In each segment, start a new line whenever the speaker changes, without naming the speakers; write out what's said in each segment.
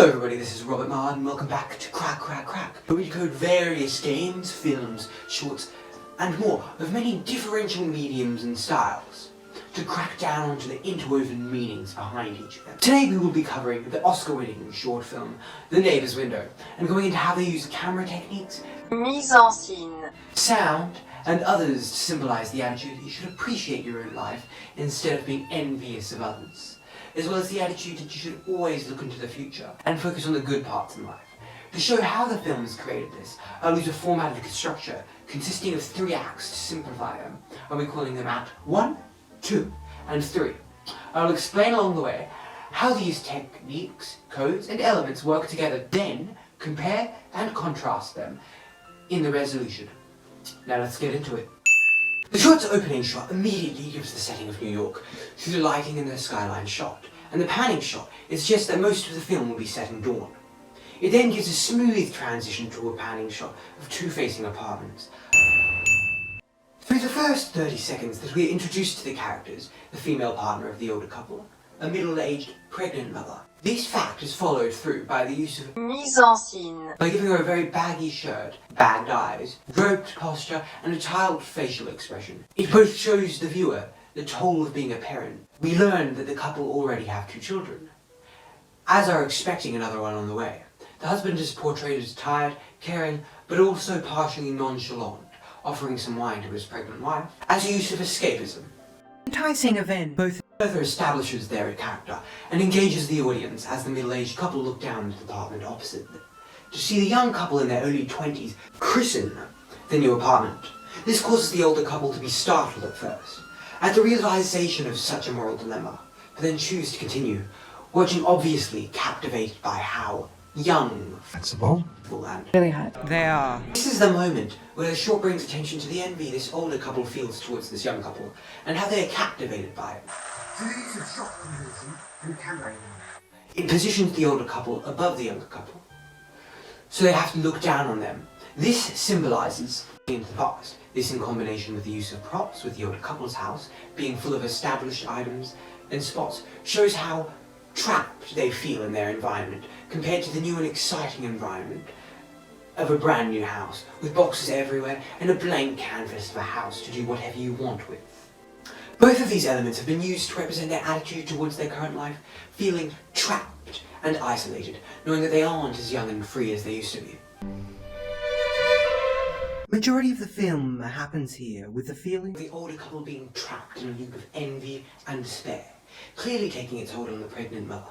Hello everybody, this is Robert Mard and welcome back to Crack, where we decode various games, films, shorts and more of many differential mediums and styles to crack down onto the interwoven meanings behind each of them. Today we will be covering the Oscar-winning short film, The Neighbours Window, and going into how they use camera techniques, mise en scène, sound, and others to symbolise the attitude that you should appreciate your own life instead of being envious of others, as well as the attitude that you should always look into the future and focus on the good parts in life. To show how the film has created this, I'll use a formatted structure consisting of 3 acts to simplify them. I'll be calling them Act 1, 2, and 3. I'll explain along the way how these techniques, codes, and elements work together, then compare and contrast them in the resolution. Now let's get into it. The short's opening shot immediately gives the setting of New York through the lighting and the skyline shot, and the panning shot is just that most of the film will be set in dawn. It then gives a smooth transition to a panning shot of 2 facing apartments. Through the first 30 seconds that we are introduced to the characters, the female partner of the older couple, a middle-aged pregnant mother. This fact is followed through by the use of mise en scène, by giving her a very baggy shirt, bagged eyes, groped posture, and a tiled facial expression. It both shows the viewer the toll of being a parent. We learn that the couple already have 2 children, as are expecting another one on the way. The husband is portrayed as tired, caring, but also partially nonchalant, offering some wine to his pregnant wife, as a use of escapism. Enticing event both further establishes their character and engages the audience as the middle-aged couple look down into the apartment opposite them to see the young couple in their early 20s christen the new apartment. This causes the older couple to be startled at first at the realization of such a moral dilemma, but then choose to continue, watching obviously captivated by how young, flexible, and really hot they are. This is the moment where the short brings attention to the envy this older couple feels towards this young couple, and how they are captivated by it. Through the use of shot composition and camera, it positions the older couple above the younger couple, so they have to look down on them. This symbolises into the past. This, in combination with the use of props, with the older couple's house being full of established items and spots, shows how trapped they feel in their environment compared to the new and exciting environment of a brand new house with boxes everywhere and a blank canvas of a house to do whatever you want with. Both of these elements have been used to represent their attitude towards their current life, feeling trapped and isolated, knowing that they aren't as young and free as they used to be. Majority of the film happens here with the feeling of the older couple being trapped in a loop of envy and despair, clearly taking its hold on the pregnant mother.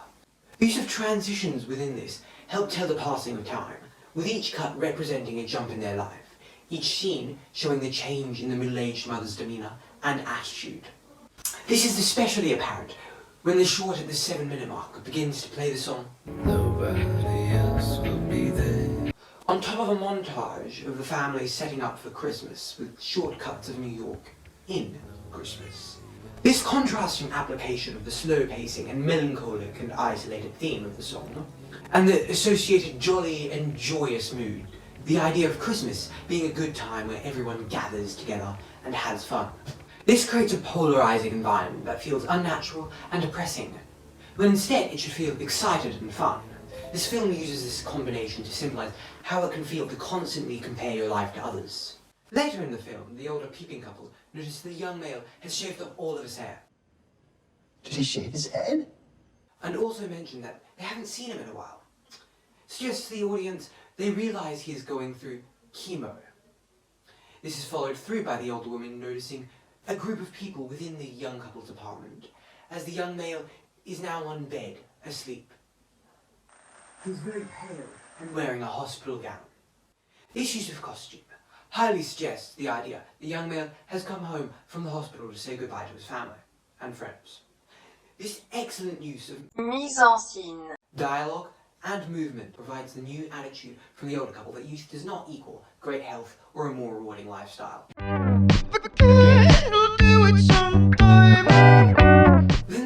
The use of transitions within this help tell the passing of time, with each cut representing a jump in their life, each scene showing the change in the middle-aged mother's demeanour and attitude. This is especially apparent when the short at the 7-minute mark begins to play the song "Nobody Else Will Be There," on top of a montage of the family setting up for Christmas with short cuts of New York in Christmas. This contrasting application of the slow pacing and melancholic and isolated theme of the song, and the associated jolly and joyous mood, the idea of Christmas being a good time where everyone gathers together and has fun. This creates a polarizing environment that feels unnatural and depressing, when instead it should feel excited and fun. This film uses this combination to symbolize how it can feel to constantly compare your life to others. Later in the film, the older peeping couple notice the young male has shaved off all of his hair.
Did he shave his head?
And also mention that they haven't seen him in a while. Suggests to the audience they realise he is going through chemo. This is followed through by the older woman noticing a group of people within the young couple's apartment, as the young male is now on bed, asleep. He's very pale and wearing a hospital gown. This use of costume highly suggests the idea the young male has come home from the hospital to say goodbye to his family and friends. This excellent use of mise en scène, dialogue, and movement provides the new attitude from the older couple that youth does not equal great health or a more rewarding lifestyle. Within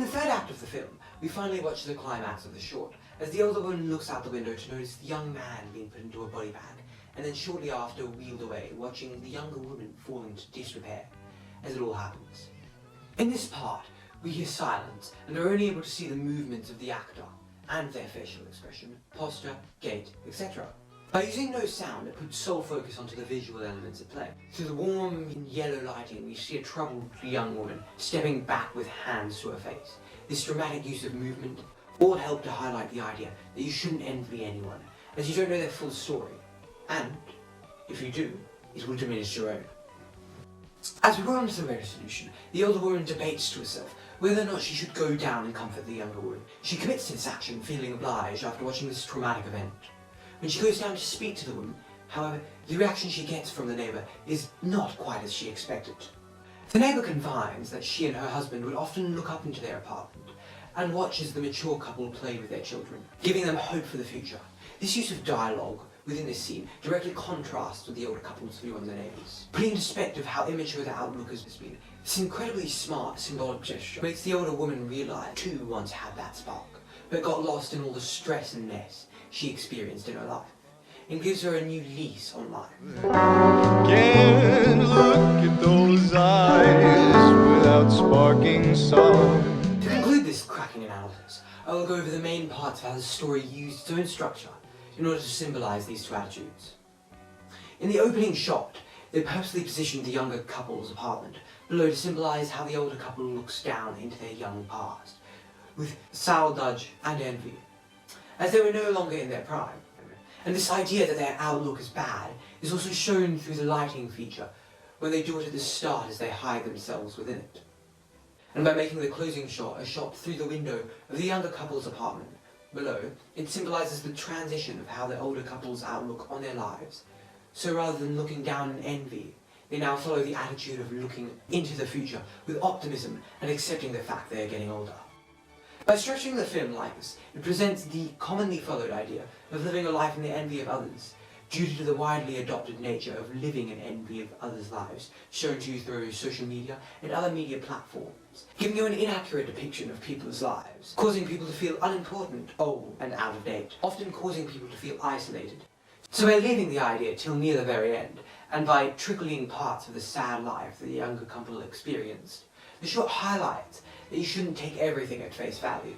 the third act of the film, we finally watch the climax of the short, as the older woman looks out the window to notice the young man being put into a body bag, and then shortly after wheeled away, watching the younger woman fall into disrepair as it all happens. In this part, we hear silence and are only able to see the movements of the actor and their facial expression, posture, gait, etc. By using no sound, it puts sole focus onto the visual elements at play. Through the warm yellow lighting, we see a troubled young woman stepping back with hands to her face. This dramatic use of movement all help to highlight the idea that you shouldn't envy anyone, as you don't know their full story, and, if you do, it will diminish your own. As we roll on to the resolution, the older woman debates to herself whether or not she should go down and comfort the younger woman. She commits to this action, feeling obliged after watching this traumatic event. When she goes down to speak to the woman, however, the reaction she gets from the neighbour is not quite as she expected. The neighbour confides that she and her husband would often look up into their apartment and watch as the mature couple play with their children, giving them hope for the future. This use of dialogue within this scene directly contrasts with the older couple's view on the neighbours. Putting in perspective how immature their outlook has been, this incredibly smart symbolic gesture makes the older woman realise too once had that spark, but got lost in all the stress and mess she experienced in her life, and gives her a new lease on life.
Can't look at those eyes without sparking song.
To conclude this cracking analysis, I will go over the main parts of how the story used its own structure in order to symbolise these two attitudes. In the opening shot, they purposely positioned the younger couple's apartment below to symbolise how the older couple looks down into their young past, with saudade and envy, as they were no longer in their prime. And this idea that their outlook is bad is also shown through the lighting feature, when they do it at the start as they hide themselves within it. And by making the closing shot a shot through the window of the younger couple's apartment below, it symbolises the transition of how the older couple's outlook on their lives. So rather than looking down in envy, they now follow the attitude of looking into the future with optimism and accepting the fact they are getting older. By structuring the film like this, it presents the commonly followed idea of living a life in the envy of others, due to the widely adopted nature of living in envy of others' lives, shown to you through social media and other media platforms, giving you an inaccurate depiction of people's lives, causing people to feel unimportant, old, and out of date, often causing people to feel isolated. So by leaving the idea till near the very end, and by trickling parts of the sad life that the younger couple experienced, the short highlights that you shouldn't take everything at face value.